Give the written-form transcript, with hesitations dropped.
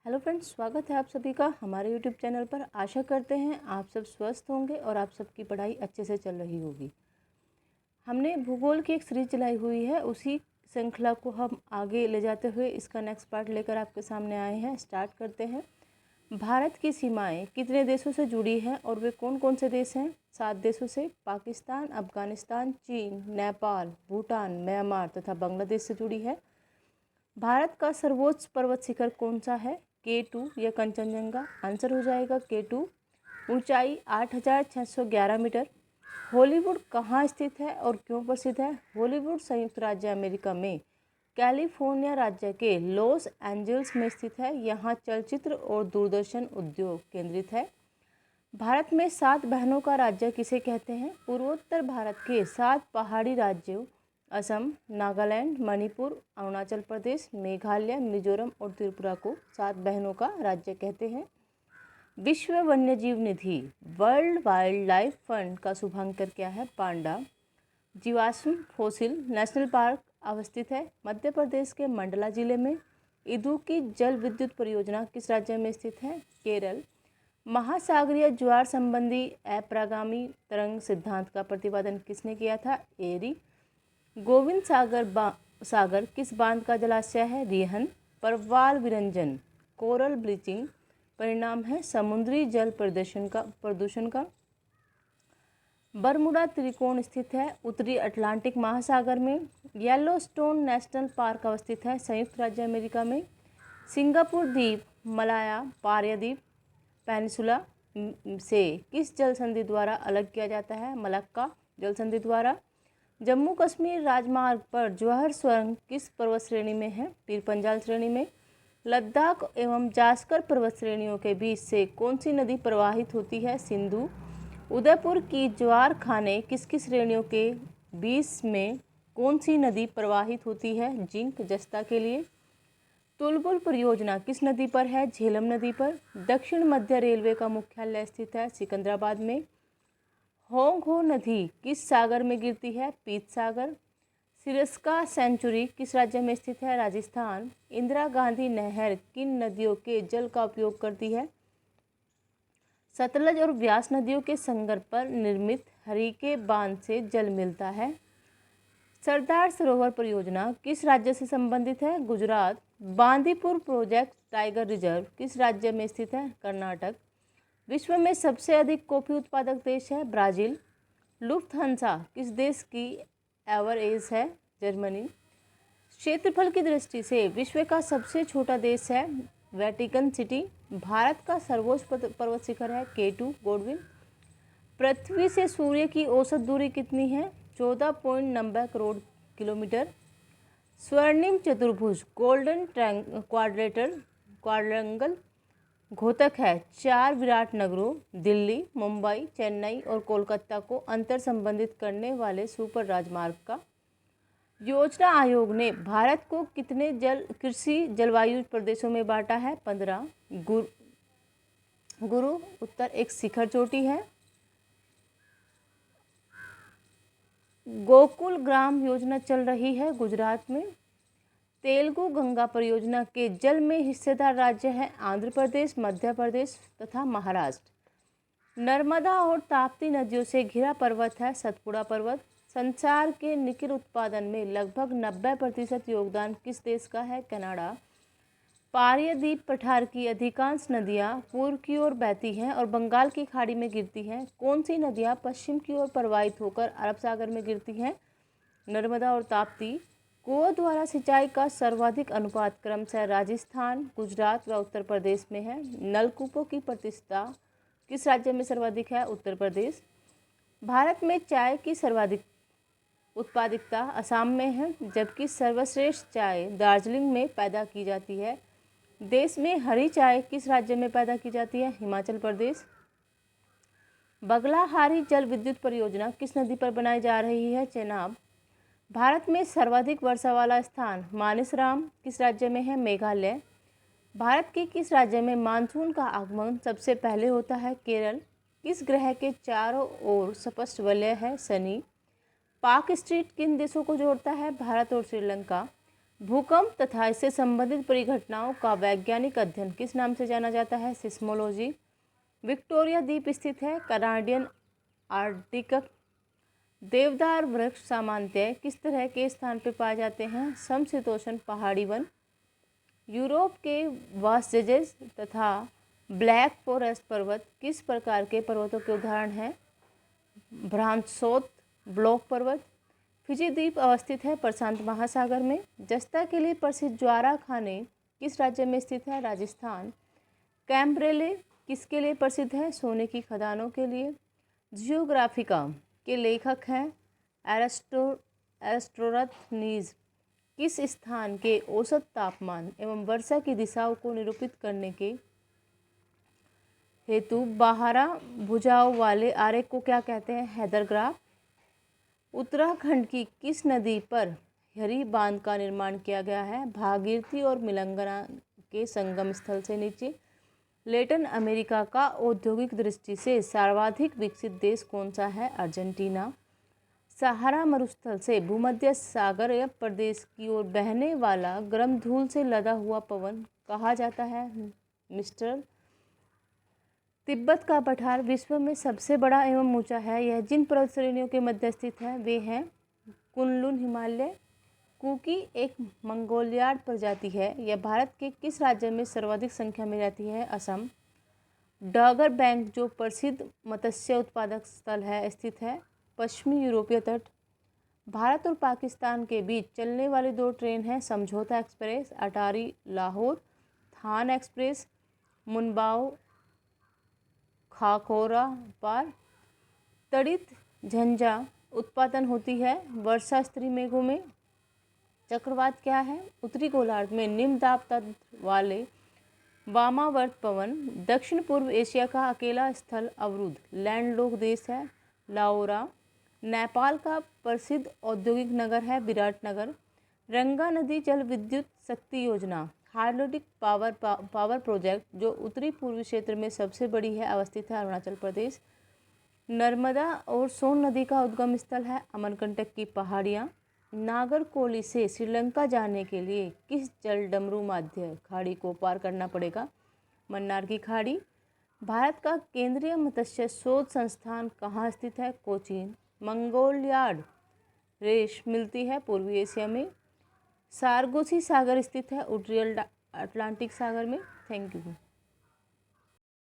Hello friends, स्वागत है आप सभी का हमारे यूट्यूब चैनल पर। आशा करते हैं आप सब स्वस्थ होंगे और आप सबकी पढ़ाई अच्छे से चल रही होगी। हमने भूगोल की एक सीरीज चलाई हुई है, उसी श्रृंखला को हम आगे ले जाते हुए इसका नेक्स्ट पार्ट लेकर आपके सामने आए हैं। स्टार्ट करते हैं। भारत की सीमाएं कितने देशों से जुड़ी हैं और वे कौन कौन से देश हैं? 7 देशों से। पाकिस्तान, अफगानिस्तान, चीन, नेपाल, भूटान, म्यांमार तथा बांग्लादेश से जुड़ी है। भारत का सर्वोच्च पर्वत शिखर कौन सा है? K2 या कंचनजंगा? आंसर हो जाएगा K2। ऊंचाई 8,611 मीटर। हॉलीवुड कहाँ स्थित है और क्यों प्रसिद्ध है? हॉलीवुड संयुक्त राज्य अमेरिका में कैलिफोर्निया राज्य के लॉस एंजल्स में स्थित है। यहाँ चलचित्र और दूरदर्शन उद्योग केंद्रित है। भारत में 7 बहनों का राज्य किसे कहते हैं? पूर्वोत्तर भारत के 7 पहाड़ी राज्यों असम, नागालैंड, मणिपुर, अरुणाचल प्रदेश, मेघालय, मिजोरम और त्रिपुरा को 7 बहनों का राज्य कहते हैं। विश्व वन्यजीव निधि वर्ल्ड वाइल्ड लाइफ फंड का शुभांकर क्या है? पांडा। जीवाश्म फॉसिल नेशनल पार्क अवस्थित है मध्य प्रदेश के मंडला जिले में। इदुक्की जल विद्युत परियोजना किस राज्य में स्थित है? केरल। महासागरीय ज्वार संबंधी अपरागामी तरंग सिद्धांत का प्रतिपादन किसने किया था? एरी। गोविंद सागर किस बांध का जलाशय है? रिहन। परवाल विरंजन कोरल ब्लीचिंग परिणाम है समुद्री जल प्रदूषण का। बरमुडा त्रिकोण स्थित है उत्तरी अटलांटिक महासागर में। येलोस्टोन नेशनल पार्क अवस्थित है संयुक्त राज्य अमेरिका में। सिंगापुर द्वीप मलाया प्रायद्वीप पेनिसुला से किस जल संधि द्वारा अलग किया जाता है? मलक्का जल संधि द्वारा। जम्मू कश्मीर राजमार्ग पर जौहर सुरंग किस पर्वत श्रेणी में है? पीर पंजाल श्रेणी में। लद्दाख एवं जास्कर पर्वत श्रेणियों के बीच से कौन सी नदी प्रवाहित होती है? सिंधु। उदयपुर की ज्वार खाने किस किस श्रेणियों के बीच में कौन सी नदी प्रवाहित होती है? जिंक जस्ता के लिए। तुलबुल परियोजना किस नदी पर है? झेलम नदी पर। दक्षिण मध्य रेलवे का मुख्यालय स्थित है सिकंदराबाद में। होंग हो नदी किस सागर में गिरती है? पीत सागर। सिरस्का सेंचुरी किस राज्य में स्थित है? राजस्थान। इंदिरा गांधी नहर किन नदियों के जल का उपयोग करती है? सतलज और व्यास नदियों के संगम पर निर्मित हरिके बांध से जल मिलता है। सरदार सरोवर परियोजना किस राज्य से संबंधित है? Gujarat. Bandipur project tiger reserve किस राज्य में स्थित है? कर्नाटक। विश्व में सबसे अधिक कॉफी उत्पादक देश है? ब्राज़ील। लुफ्थहान्सा किस देश की एयरवेज है? जर्मनी। क्षेत्रफल की दृष्टि से विश्व का सबसे छोटा देश है? Vatican city. भारत का सर्वोच्च पर्वत शिखर है? K2 Godwin. पृथ्वी से सूर्य की औसत दूरी कितनी है? 14.90 करोड़ किलोमीटर। स्वर्णिम चतुर्भुज गोल्डन क्वाड्रेंगल घोतक है 4 विराट नगरों दिल्ली, मुंबई, चेन्नई और कोलकाता को अंतर संबंधित करने वाले सुपर राजमार्ग का। योजना आयोग ने भारत को कितने कृषि जलवायु प्रदेशों में बांटा है? 15। गुरु उत्तर एक शिखर चोटी है। गोकुल ग्राम योजना चल रही है गुजरात में। तेलुगु गंगा परियोजना के जल में हिस्सेदार राज्य है आंध्र प्रदेश, मध्य प्रदेश तथा महाराष्ट्र। नर्मदा और ताप्ती नदियों से घिरा पर्वत है सतपुड़ा पर्वत। संसार के निकिल उत्पादन में लगभग 90% योगदान किस देश का है? कनाडा। पारादीप पठार की अधिकांश नदियां पूर्व की ओर बहती हैं और बंगाल की खाड़ी में गिरती हैं। कौन सी नदियां पश्चिम की ओर प्रवाहित होकर अरब सागर में गिरती हैं? नर्मदा और ताप्ती। कुओं द्वारा सिंचाई का सर्वाधिक अनुपात क्रमशः राजस्थान, गुजरात व उत्तर प्रदेश में है। नलकूपों की प्रतिशतता किस राज्य में सर्वाधिक है? उत्तर प्रदेश। भारत में चाय की सर्वाधिक उत्पादकता असम में है, जबकि सर्वश्रेष्ठ चाय दार्जिलिंग में पैदा की जाती है। देश में हरी चाय किस राज्य में पैदा की जाती है? हिमाचल प्रदेश। बगलाहारी जल विद्युत परियोजना किस नदी पर बनाई जा रही है? चेनाब। भारत में सर्वाधिक वर्षा वाला स्थान मानसराम किस राज्य में है? मेघालय। भारत के किस राज्य में मानसून का आगमन सबसे पहले होता है? केरल। किस ग्रह के चारों ओर स्पष्ट वलय है? शनि। पाक स्ट्रीट किन देशों को जोड़ता है? भारत और श्रीलंका। भूकंप तथा इससे संबंधित परिघटनाओं का वैज्ञानिक अध्ययन किस नाम से जाना जाता है? सिस्मोलॉजी। विक्टोरिया द्वीप स्थित है कैनाडियन आर्कटिक। देवदार वृक्ष सामान्यतः किस तरह के स्थान पर पाए जाते हैं? समशीतोष्ण पहाड़ी वन। यूरोप के वास्जेजेस तथा ब्लैक फॉरेस्ट पर्वत किस प्रकार के पर्वतों के उदाहरण हैं? भ्रांतसोत ब्लॉक पर्वत। फिजी द्वीप अवस्थित है प्रशांत महासागर में। जस्ता के लिए प्रसिद्ध ज्वारा खाने किस राज्य में स्थित है? राजस्थान। कैम्ब्रेले किसके लिए प्रसिद्ध है? सोने की खदानों के लिए। जियोग्राफिका के लेखक हैं एरिस्टोरथनीज। किस स्थान के औसत तापमान एवं वर्षा की दिशाओं को निरूपित करने के हेतु बारह भुजाओं वाले आरेख को क्या कहते हैं? हैदर ग्राफ। उत्तराखंड की किस नदी पर हरी बांध का निर्माण किया गया है? भागीरथी और मिलंगना के संगम स्थल से नीचे। लैटिन अमेरिका का औद्योगिक दृष्टि से सर्वाधिक विकसित देश कौन सा है? अर्जेंटीना। सहारा मरुस्थल से भूमध्य सागर या प्रदेश की ओर बहने वाला गर्म धूल से लदा हुआ पवन कहा जाता है? मिस्टर। तिब्बत का पठार विश्व में सबसे बड़ा एवं ऊंचा है। यह जिन पर्वत श्रेणियों के मध्य स्थित है वे हैं कुनलुन हिमालय। कुकी एक मंगोलियाड प्रजाति है। यह भारत के किस राज्य में सर्वाधिक संख्या में रहती है? असम। डॉगर बैंक जो प्रसिद्ध मत्स्य उत्पादक स्थल है स्थित है पश्चिमी यूरोपीय तट। भारत और पाकिस्तान के बीच चलने वाली दो ट्रेन हैं समझौता एक्सप्रेस अटारी लाहौर, थान एक्सप्रेस मुनबाओ खाखोरा पार। तड़ित झंझा उत्पादन होती है वर्षा स्त्री मेघों में। चक्रवात क्या है? उत्तरी गोलार्ध में निम्न दाब तंत्र वाले वामावर्त पवन। दक्षिण पूर्व एशिया का अकेला स्थल अवरुद्ध लैंडलॉक देश है लाओरा। नेपाल का प्रसिद्ध औद्योगिक नगर है विराटनगर। रंगा नदी जल विद्युत शक्ति योजना हाइड्रोलिक पावर प्रोजेक्ट जो उत्तरी पूर्वी क्षेत्र में सबसे बड़ी है अवस्थित है अरुणाचल प्रदेश। नर्मदा और सोन नदी का उद्गम स्थल है अमरकंटक की पहाड़ियाँ। नागरकोली से श्रीलंका जाने के लिए किस जल डमरू माध्य खाड़ी को पार करना पड़ेगा? मन्नार की खाड़ी। भारत का केंद्रीय मत्स्य शोध संस्थान कहाँ स्थित है? कोचीन। मंगोलियाड रेश मिलती है पूर्वी एशिया में। सारगोसी सागर स्थित है उत्तरी अटलांटिक सागर में। Thank you.